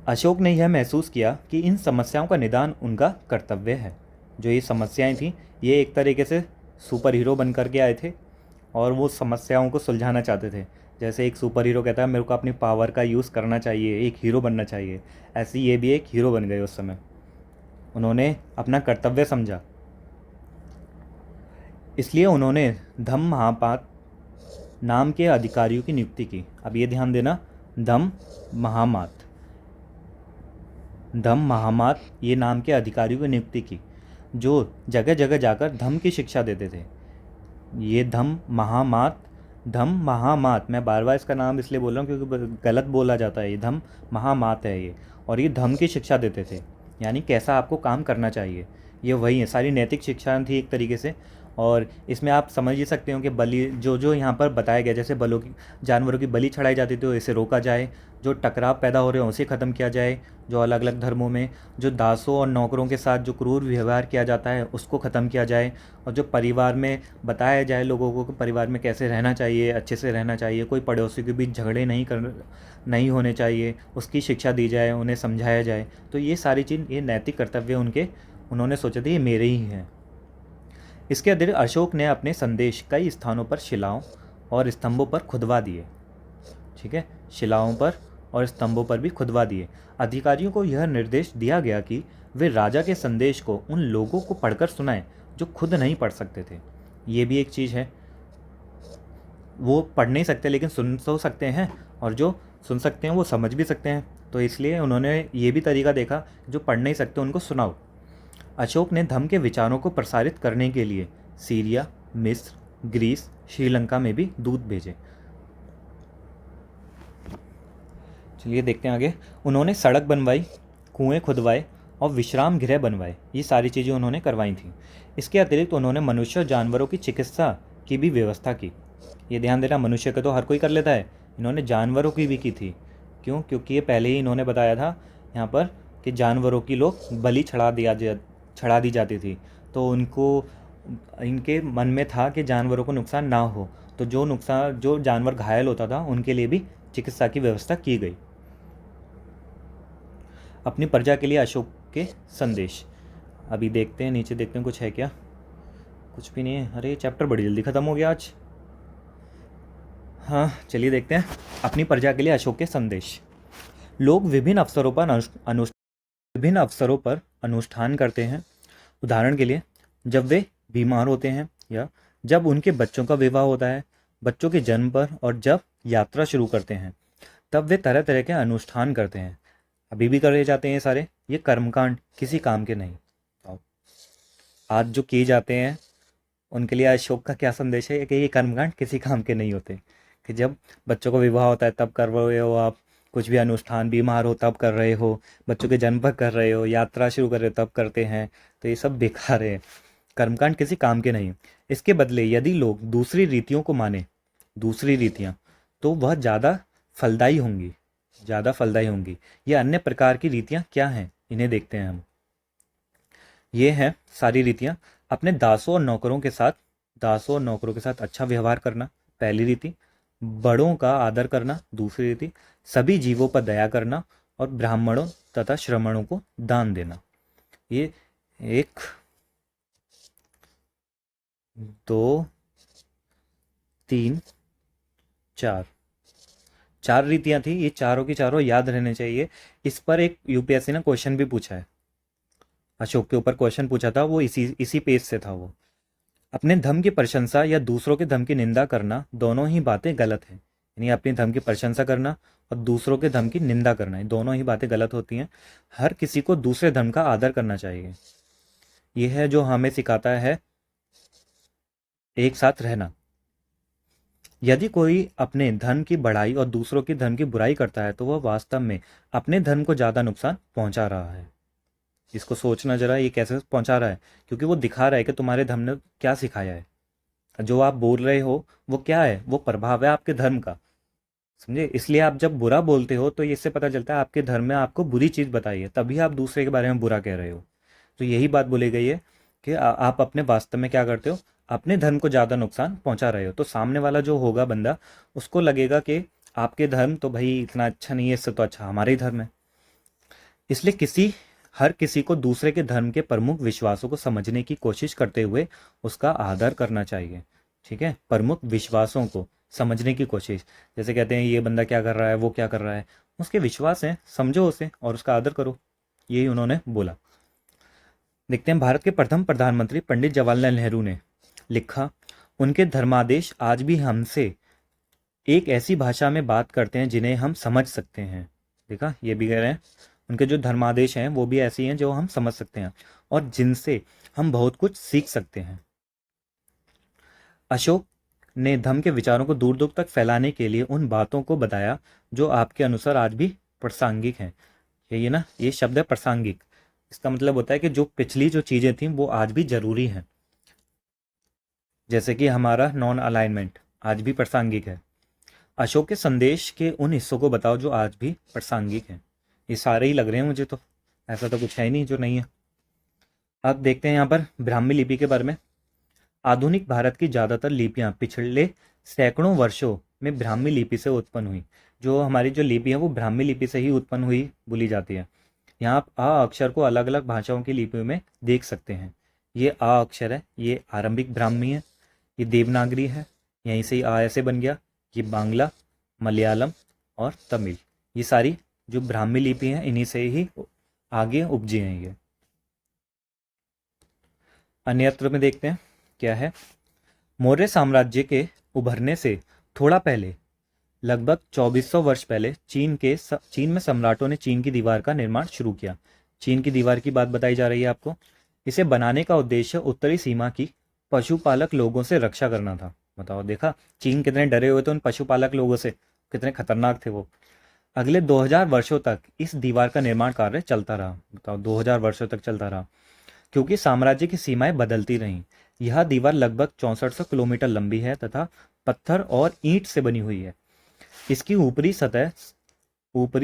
अशोक ने यह महसूस किया कि इन समस्याओं का निदान उनका कर्तव्य है। जो ये समस्याएं थीं, ये एक तरीके से सुपर हीरो बन कर के आए थे और वो समस्याओं को सुलझाना चाहते थे। जैसे एक सुपर हीरो कहता है मेरे को अपनी पावर का यूज़ करना चाहिए, एक हीरो बनना चाहिए, ऐसे ये भी एक हीरो बन गए उस समय। उन्होंने अपना कर्तव्य समझा, इसलिए उन्होंने धम्म महापात नाम के अधिकारियों की नियुक्ति की। अब ये ध्यान देना, धम्म महामात ये नाम के अधिकारियों की नियुक्ति की, जो जगह जगह जाकर धम्म की शिक्षा देते थे। ये धम्म महामात, मैं बार बार इसका नाम इसलिए बोल रहा हूँ क्योंकि गलत बोला जाता है। ये धम्म महामात है ये, और ये धम्म की शिक्षा देते थे, यानी कैसा आपको काम करना चाहिए। ये वही है, सारी नैतिक शिक्षा थी एक तरीके से। और इसमें आप समझ ही सकते हो कि बलि जो जो यहाँ पर बताया गया, जैसे जानवरों की बलि चढ़ाई जाती थी, तो इसे रोका जाए। जो टकराव पैदा हो रहे हैं उसे ख़त्म किया जाए। जो अलग अलग धर्मों में जो दासों और नौकरों के साथ जो क्रूर व्यवहार किया जाता है उसको ख़त्म किया जाए। और जो परिवार में बताया जाए लोगों को कि परिवार में कैसे रहना चाहिए, अच्छे से रहना चाहिए, कोई पड़ोसी के बीच झगड़े नहीं होने चाहिए, उसकी शिक्षा दी जाए, उन्हें समझाया जाए। तो ये सारी चीज़, ये नैतिक कर्तव्य उन्होंने सोचे थे ये मेरे ही हैं। इसके अतिरिक्त अशोक ने अपने संदेश कई स्थानों पर शिलाओं और स्तंभों पर खुदवा दिए। ठीक है, शिलाओं पर और स्तंभों पर भी खुदवा दिए। अधिकारियों को यह निर्देश दिया गया कि वे राजा के संदेश को उन लोगों को पढ़कर सुनाएं जो खुद नहीं पढ़ सकते थे। ये भी एक चीज़ है, वो पढ़ नहीं सकते लेकिन सुन तो सकते हैं, और जो सुन सकते हैं वो समझ भी सकते हैं। तो इसलिए उन्होंने ये भी तरीका देखा, जो पढ़ नहीं सकते उनको सुनाओ। अशोक ने धम्म के विचारों को प्रसारित करने के लिए सीरिया, मिस्र, ग्रीस, श्रीलंका में भी दूत भेजे। चलिए देखते हैं आगे। उन्होंने सड़क बनवाई, कुएं खुदवाए और विश्राम गृह बनवाए। ये सारी चीज़ें उन्होंने करवाई थी। इसके अतिरिक्त उन्होंने मनुष्य और जानवरों की चिकित्सा की भी व्यवस्था की। ये ध्यान देना, मनुष्य का तो हर कोई कर लेता है, इन्होंने जानवरों की भी की थी। क्यों? क्योंकि ये पहले ही इन्होंने बताया था यहाँ पर कि जानवरों की लोग बलि चढ़ा दी जाती थी। तो उनको, इनके मन में था कि जानवरों को नुकसान ना हो, तो जो जानवर घायल होता था उनके लिए भी चिकित्सा की व्यवस्था की गई। अपनी प्रजा के लिए अशोक के संदेश। अभी देखते हैं, नीचे देखते हैं कुछ है क्या। कुछ भी नहीं है। अरे चैप्टर बड़ी जल्दी ख़त्म हो गया आज। हाँ चलिए देखते हैं। अपनी प्रजा के लिए अशोक के संदेश। लोग विभिन्न अवसरों पर अनुष्ठान करते हैं। उदाहरण के लिए, जब वे बीमार होते हैं, या जब उनके बच्चों का विवाह होता है, बच्चों के जन्म पर, और जब यात्रा शुरू करते हैं, तब वे तरह तरह के अनुष्ठान करते हैं। अभी भी करे जाते हैं सारे। ये कर्मकांड किसी काम के नहीं। आज जो किए जाते हैं उनके लिए अशोक का क्या संदेश है कि ये कर्मकांड किसी काम के नहीं होते। कि जब बच्चों का विवाह होता है तब कर रहे हो आप, कुछ भी अनुष्ठान, बीमार हो तब कर रहे हो, बच्चों के जन्म पर कर रहे हो, यात्रा शुरू कर रहे हो तब करते हैं, तो ये सब बेकार है। कर्मकांड किसी काम के नहीं। इसके बदले यदि लोग दूसरी रीतियों को माने, दूसरी रीतियां, तो वह ज़्यादा फलदायी होंगी। ये अन्य प्रकार की रीतियां क्या हैं, इन्हें देखते हैं हम। ये हैं सारी रीतियां। अपने दासों और नौकरों के साथ अच्छा व्यवहार करना, पहली रीति। बड़ों का आदर करना, दूसरी रीति। सभी जीवों पर दया करना, और ब्राह्मणों तथा श्रमणों को दान देना। ये एक, दो, तीन, चार, चार रीतियां थी। ये चारों की चारों याद रहने चाहिए। इस पर एक यूपीएससी ने क्वेश्चन भी पूछा है, अशोक के ऊपर क्वेश्चन पूछा था, वो इसी इसी पेज से था वो। अपने धर्म की प्रशंसा या दूसरों के धर्म की निंदा करना, दोनों ही बातें गलत हैं। यानी अपने धर्म की प्रशंसा करना और दूसरों के धर्म की निंदा करना, ये दोनों ही बातें गलत होती हैं। हर किसी को दूसरे धर्म का आदर करना चाहिए। यह है जो हमें सिखाता है एक साथ रहना। यदि कोई अपने धर्म की बढ़ाई और दूसरों की धर्म की बुराई करता है, तो वह वास्तव में अपने धर्म को ज़्यादा नुकसान पहुंचा रहा है। इसको सोचना जरा, ये कैसे पहुंचा रहा है, क्योंकि वो दिखा रहा है कि तुम्हारे धर्म ने क्या सिखाया है। जो आप बोल रहे हो वो क्या है, वो प्रभाव है आपके धर्म का, समझे। इसलिए आप जब बुरा बोलते हो तो इससे पता चलता है आपके धर्म में आपको बुरी चीज़ बताई है, तभी आप दूसरे के बारे में बुरा कह रहे हो। तो यही बात बोली गई है कि आप अपने वास्तव में क्या करते हो, अपने धर्म को ज़्यादा नुकसान पहुंचा रहे हो। तो सामने वाला जो होगा बंदा, उसको लगेगा कि आपके धर्म तो भाई इतना अच्छा नहीं है, इससे तो अच्छा हमारा ही धर्म है। इसलिए हर किसी को दूसरे के धर्म के प्रमुख विश्वासों को समझने की कोशिश करते हुए उसका आदर करना चाहिए। ठीक है, प्रमुख विश्वासों को समझने की कोशिश। जैसे कहते हैं ये बंदा क्या कर रहा है, वो क्या कर रहा है, उसके विश्वास हैं, समझो उसे और उसका आदर करो। यही उन्होंने बोला। देखते हैं, भारत के प्रथम प्रधानमंत्री पंडित जवाहरलाल नेहरू ने लिखा, उनके धर्मादेश आज भी हमसे एक ऐसी भाषा में बात करते हैं जिन्हें हम समझ सकते हैं। देखा, ये भी कह रहे हैं उनके जो धर्मादेश हैं वो भी ऐसी हैं जो हम समझ सकते हैं और जिनसे हम बहुत कुछ सीख सकते हैं। अशोक ने धम्म के विचारों को दूर दूर तक फैलाने के लिए उन बातों को बताया जो आपके अनुसार आज भी प्रासंगिक हैं। ये ना, ये शब्द है प्रासंगिक। इसका मतलब होता है कि जो पिछली जो चीज़ें थी वो आज भी ज़रूरी हैं। जैसे कि हमारा नॉन अलाइनमेंट आज भी प्रासंगिक है। अशोक के संदेश के उन हिस्सों को बताओ जो आज भी प्रासंगिक हैं। ये सारे ही लग रहे हैं मुझे तो, ऐसा तो कुछ है ही नहीं जो नहीं है। अब देखते हैं यहाँ पर ब्राह्मी लिपि के बारे में। आधुनिक भारत की ज़्यादातर लिपियाँ पिछले सैकड़ों वर्षों में ब्राह्मी लिपि से उत्पन्न हुई। जो हमारी जो लिपि है वो ब्राह्मी लिपि से ही उत्पन्न हुई बोली जाती है। यहाँ आप आ अक्षर को अलग अलग भाषाओं की लिपियों में देख सकते हैं। ये आ अक्षर है, ये आरंभिक ब्राह्मी है, ये देवनागरी है, यहीं से ही आ ऐसे बन गया। ये बांग्ला, मलयालम और तमिल, ये सारी जो ब्राह्मी लिपि हैं इन्हीं से ही आगे उपजी हैं ये। अन्यत्र में देखते हैं क्या है। मौर्य साम्राज्य के उभरने से थोड़ा पहले, लगभग 2400 वर्ष पहले, चीन में सम्राटों ने चीन की दीवार का निर्माण शुरू किया। चीन की दीवार की बात बताई जा रही है आपको। इसे बनाने का उद्देश्य उत्तरी सीमा की पशुपालक लोगों से रक्षा करना था। बताओ, देखा चीन कितने डरे हुए थे उन पशुपालक लोगों से, कितने खतरनाक थे वो। अगले 2000 वर्षों तक इस दीवार का निर्माण कार्य चलता रहा। बताओ, 2000 वर्षों तक चलता रहा, क्योंकि साम्राज्य की सीमाएं बदलती रहीं। यह दीवार लगभग 6400 किलोमीटर लंबी है तथा पत्थर और ईंट से बनी हुई है। इसकी ऊपरी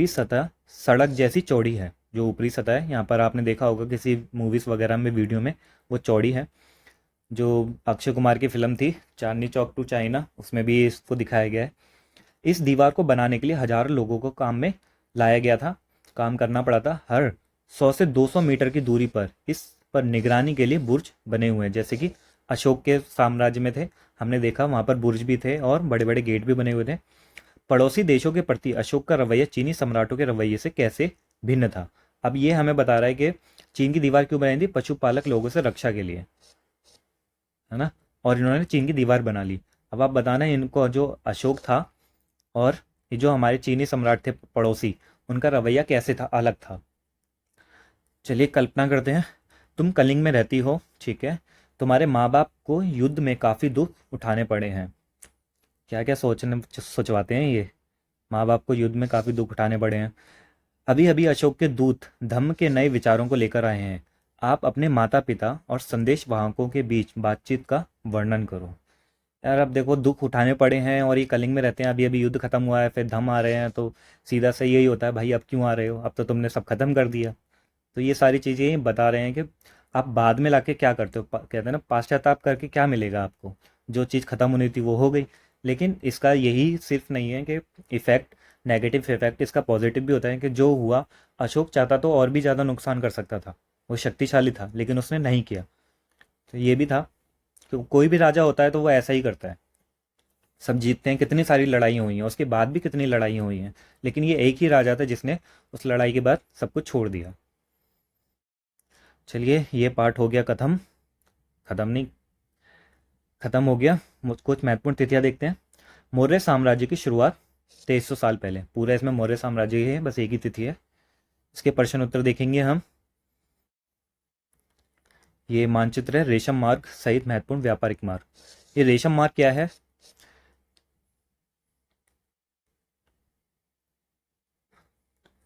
सतह सड़क जैसी चौड़ी है। जो ऊपरी सतह है, यहाँ पर आपने देखा होगा किसी मूवीज वगैरह में, वीडियो में, वो चौड़ी है। जो अक्षय कुमार की फिल्म थी चांदनी चौक टू चाइना, उसमें भी इसको दिखाया गया है। इस दीवार को बनाने के लिए हजारों लोगों को काम में लाया गया था, काम करना पड़ा था। हर 100 से 200 मीटर की दूरी पर इस पर निगरानी के लिए बुर्ज बने हुए हैं। जैसे कि अशोक के साम्राज्य में थे, हमने देखा वहाँ पर बुर्ज भी थे और बड़े बड़े गेट भी बने हुए थे। पड़ोसी देशों के प्रति अशोक का रवैया चीनी सम्राटों के रवैये से कैसे भिन्न था। अब ये हमें बता रहा है कि चीन की दीवार क्यों बनाई थी, पशुपालक लोगों से रक्षा के लिए, है ना। और इन्होंने चीन की दीवार बना ली। अब आप बताना, इनको जो अशोक था और ये जो हमारे चीनी सम्राट थे पड़ोसी, उनका रवैया कैसे था, अलग था। चलिए कल्पना करते हैं, तुम कलिंग में रहती हो, ठीक है। तुम्हारे माँ बाप को युद्ध में काफ़ी दुख उठाने पड़े हैं। क्या क्या सोचवाते हैं ये, माँ बाप को युद्ध में काफ़ी दुख उठाने पड़े हैं। अभी अभी अशोक के दूत धम्म के नए विचारों को लेकर आए हैं। आप अपने माता पिता और संदेश वाहकों के बीच बातचीत का वर्णन करो। यार अब देखो दुख उठाने पड़े हैं और ये कलिंग में रहते हैं, अभी अभी युद्ध खत्म हुआ है, फिर धम आ रहे हैं, तो सीधा से यही होता है, भाई अब क्यों आ रहे हो, अब तो तुमने सब खत्म कर दिया। तो ये सारी चीज़ें बता रहे हैं कि आप बाद में लाके क्या करते हो, कहते हैं ना पाश्चाताप करके क्या मिलेगा आपको, जो चीज़ खत्म होनी थी वो हो गई। लेकिन इसका यही सिर्फ नहीं है कि इफेक्ट, नेगेटिव इफेक्ट इसका पॉजिटिव भी होता है कि जो हुआ, अशोक चाहता तो और भी ज़्यादा नुकसान कर सकता था, वो शक्तिशाली था लेकिन उसने नहीं किया। तो ये भी था कि कोई भी राजा होता है तो वो ऐसा ही करता है, सब जीतते हैं, कितनी सारी लड़ाई हुई हैं, उसके बाद भी कितनी लड़ाई हुई हैं, लेकिन ये एक ही राजा था जिसने उस लड़ाई के बाद सब कुछ छोड़ दिया। चलिए ये पार्ट हो गया खत्म, खत्म नहीं, खत्म हो गया। कुछ महत्वपूर्ण तिथियां देखते हैं। मौर्य साम्राज्य की शुरुआत 2300 साल पहले, पूरा इसमें मौर्य साम्राज्य ही है, बस एक ही तिथि है। इसके प्रश्न उत्तर देखेंगे हम। ये मानचित्र है रेशम मार्ग सहित महत्वपूर्ण व्यापारिक मार्ग। ये रेशम मार्ग क्या है?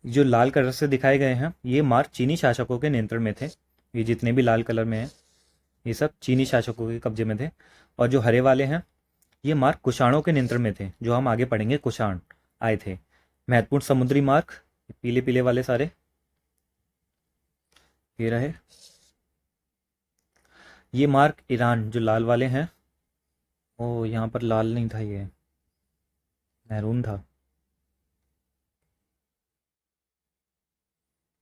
जो लाल कलर से दिखाए गए हैं ये मार्ग चीनी शासकों के नियंत्रण में थे। ये जितने भी लाल कलर में हैं ये सब चीनी शासकों के कब्जे में थे। और जो हरे वाले हैं ये मार्ग कुषाणों के नियंत्रण में थे, जो हम आगे पढ़ेंगे, कुषाण आए थे। महत्वपूर्ण समुद्री मार्ग पीले पीले वाले सारे ये रहे। ये मार्ग ईरान जो लाल वाले हैं, ओ यहाँ पर लाल नहीं था, ये मैरून था,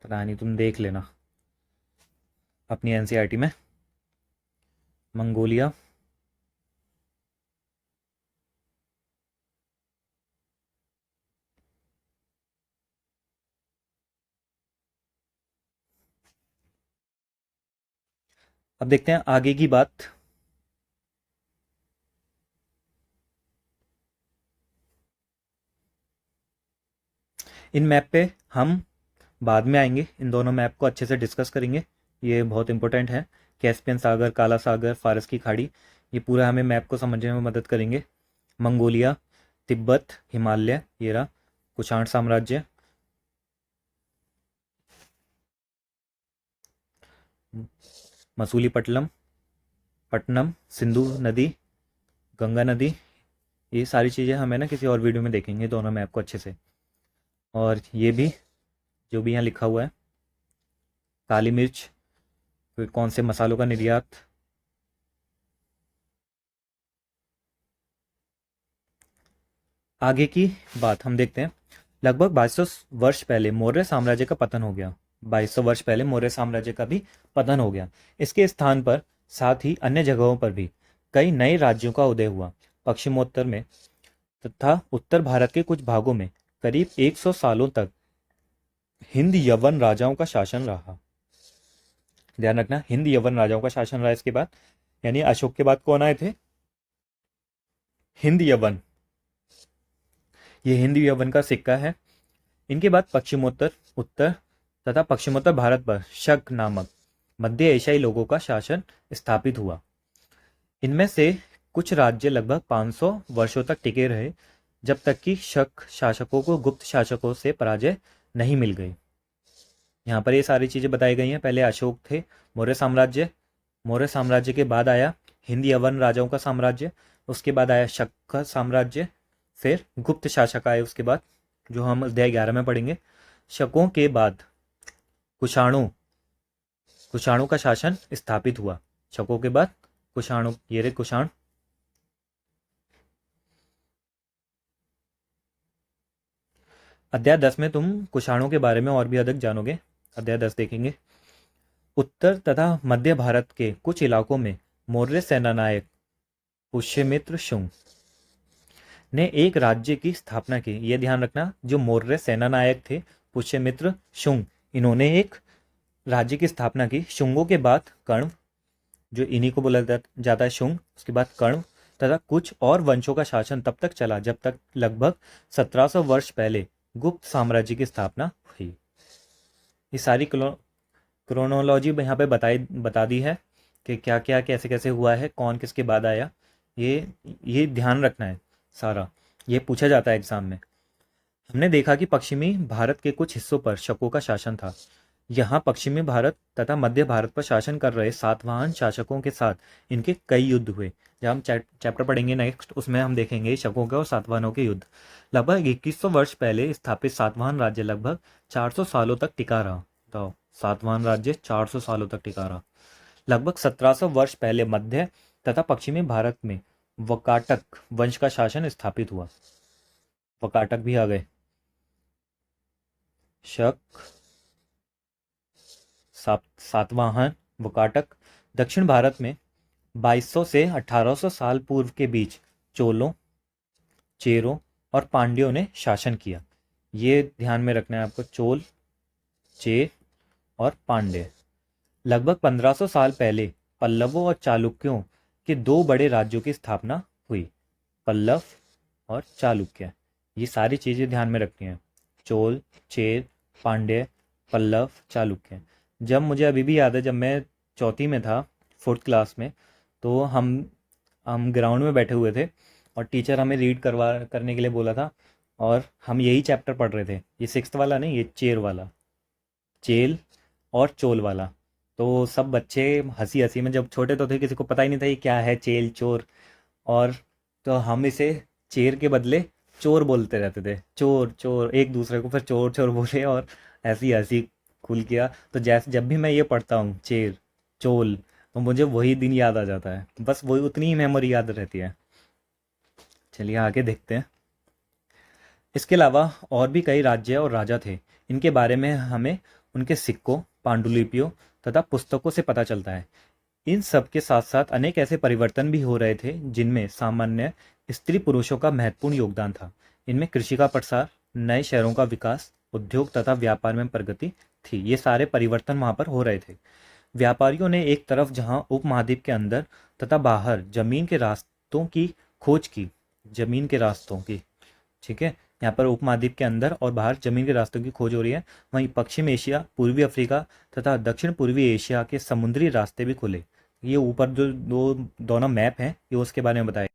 पता नहीं, तुम देख लेना अपनी एनसीईआरटी में। मंगोलिया, अब देखते हैं आगे की बात। इन मैप पे हम बाद में आएंगे, इन दोनों मैप को अच्छे से डिस्कस करेंगे, ये बहुत इंपॉर्टेंट है। कैस्पियन सागर, काला सागर, फारस की खाड़ी, ये पूरा हमें मैप को समझने में मदद करेंगे। मंगोलिया, तिब्बत, हिमालय, ये रहा कुषाण साम्राज्य, मसूलीपट्टनम, पट्टनम, सिंधु नदी, गंगा नदी, ये सारी चीज़ें हमें ना किसी और वीडियो में देखेंगे दोनों मैप को अच्छे से। और ये भी जो भी यहाँ लिखा हुआ है, काली मिर्च, फिर कौन से मसालों का निर्यात। आगे की बात हम देखते हैं। लगभग 2200 वर्ष पहले मौर्य साम्राज्य का पतन हो गया। 2200 वर्ष पहले मौर्य साम्राज्य का भी पतन हो गया। इसके स्थान पर साथ ही अन्य जगहों पर भी कई नए राज्यों का उदय हुआ। पश्चिमोत्तर में तथा उत्तर भारत के कुछ भागों में करीब 100 सालों तक हिंद यवन राजाओं का शासन रहा। ध्यान रखना, हिंद यवन राजाओं का शासन रहा इसके बाद, यानी अशोक के बाद कौन आए थे? हिंद यवन। ये हिंद यवन का सिक्का है। इनके बाद पश्चिमोत्तर, उत्तर तथा पश्चिमोत्तर भारत पर शक नामक मध्य एशियाई लोगों का शासन स्थापित हुआ। इनमें से कुछ राज्य लगभग 500 वर्षों तक टिके रहे, जब तक कि शक शासकों को गुप्त शासकों से पराजय नहीं मिल गई। यहाँ पर ये सारी चीज़ें बताई गई हैं। पहले अशोक थे, मौर्य साम्राज्य, मौर्य साम्राज्य के बाद आया हिंद यवन राजाओं का साम्राज्य, उसके बाद आया शक का साम्राज्य, फिर गुप्त शासक आए उसके बाद, जो हम अध्याय 11 में पढ़ेंगे। शकों के बाद कुषाणों, कुषाणों का शासन स्थापित हुआ। शकों के बाद कुषाणों, ये रे कुषाण। अध्याय 10 में तुम कुषाणों के बारे में और भी अधिक जानोगे। अध्याय 10 देखेंगे। उत्तर तथा मध्य भारत के कुछ इलाकों में मौर्य सेनानायक पुष्यमित्र शुंग ने एक राज्य की स्थापना की। यह ध्यान रखना, जो मौर्य सेनानायक थे पुष्यमित्र शुंग, इन्होंने एक राज्य की स्थापना की। शुंगों के बाद कर्ण, जो इन्हीं को बोला जाता है शुंग, उसके बाद कर्ण तथा कुछ और वंशों का शासन तब तक चला जब तक लगभग 1700 वर्ष पहले गुप्त साम्राज्य की स्थापना हुई। ये सारी क्रोनोलॉजी यहाँ पे बता दी है कि क्या क्या कैसे कैसे हुआ है, कौन किसके बाद आया। ये ध्यान रखना है सारा, ये पूछा जाता है एग्जाम में। हमने देखा कि पश्चिमी भारत के कुछ हिस्सों पर शकों का शासन था, यहाँ पश्चिमी भारत तथा मध्य भारत पर शासन कर रहे सातवाहन शासकों के साथ इनके कई युद्ध हुए। जब हम चैप्टर पढ़ेंगे नेक्स्ट, उसमें हम देखेंगे शकों के और सातवाहनों के युद्ध। लगभग 2100 वर्ष पहले स्थापित सातवाहन राज्य लगभग 400 सालों तक टिका रहा। तो सातवाहन राज्य 400 सालों तक टिका रहा। लगभग 1700 वर्ष पहले मध्य तथा पश्चिमी भारत में वकाटक वंश का शासन स्थापित हुआ। वकाटक भी आ गए। शक, सातवाहन, वकाटक। दक्षिण भारत में 2200 से 1800 साल पूर्व के बीच चोलों, चेरों और पांड्यों ने शासन किया। ये ध्यान में रखना है आपको, चोल, चेर और पांड्य। लगभग 1500 साल पहले पल्लवों और चालुक्यों के दो बड़े राज्यों की स्थापना हुई। पल्लव और चालुक्य, ये सारी चीज़ें ध्यान में रखनी है। चोल, चेर, पांड्य, पल्लव, चालुक्य। जब मुझे अभी भी याद है, जब मैं चौथी में था, 4th क्लास में, तो हम ग्राउंड में बैठे हुए थे और टीचर हमें रीड करने के लिए बोला था, और हम यही चैप्टर पढ़ रहे थे। ये 6th वाला नहीं, ये चेर वाला, चेल और चोल वाला। तो सब बच्चे हंसी हंसी में, जब छोटे तो थे, किसी को पता ही नहीं था ये क्या है, चेल चोर। और तो हम इसे चेर के बदले चोर बोलते रहते थे, चोर चोर, एक दूसरे को फिर चोर चोर बोले, और ऐसी हंसी खुल किया। तो जैसे जब भी मैं ये पढ़ता हूँ चेर, चोल, तो मुझे वही दिन याद आ जाता है। बस वही उतनी ही मेमोरी याद रहती है। चलिए आगे देखते हैं। इसके अलावा और भी कई राज्य और राजा थे। इनके बारे में हमें उनके सिक्कों, पांडुलिपियों तथा पुस्तकों से पता चलता है। इन सब के साथ साथ अनेक ऐसे परिवर्तन भी हो रहे थे जिनमें सामान्य स्त्री पुरुषों का महत्वपूर्ण योगदान था। इनमें कृषि का प्रसार, नए शहरों का विकास, उद्योग तथा व्यापार में प्रगति थी। ये सारे परिवर्तन वहाँ पर हो रहे थे। व्यापारियों ने एक तरफ जहाँ उपमहाद्वीप के अंदर तथा बाहर जमीन के रास्तों की खोज की, जमीन के रास्तों की, ठीक है, यहाँ पर उपमहाद्वीप के अंदर और बाहर जमीन के रास्तों की खोज हो रही है। वहीं पश्चिम एशिया, पूर्वी अफ्रीका तथा दक्षिण पूर्वी एशिया के समुद्री रास्ते भी खुले। ये ऊपर जो दोनों मैप हैं, ये उसके बारे में बताया।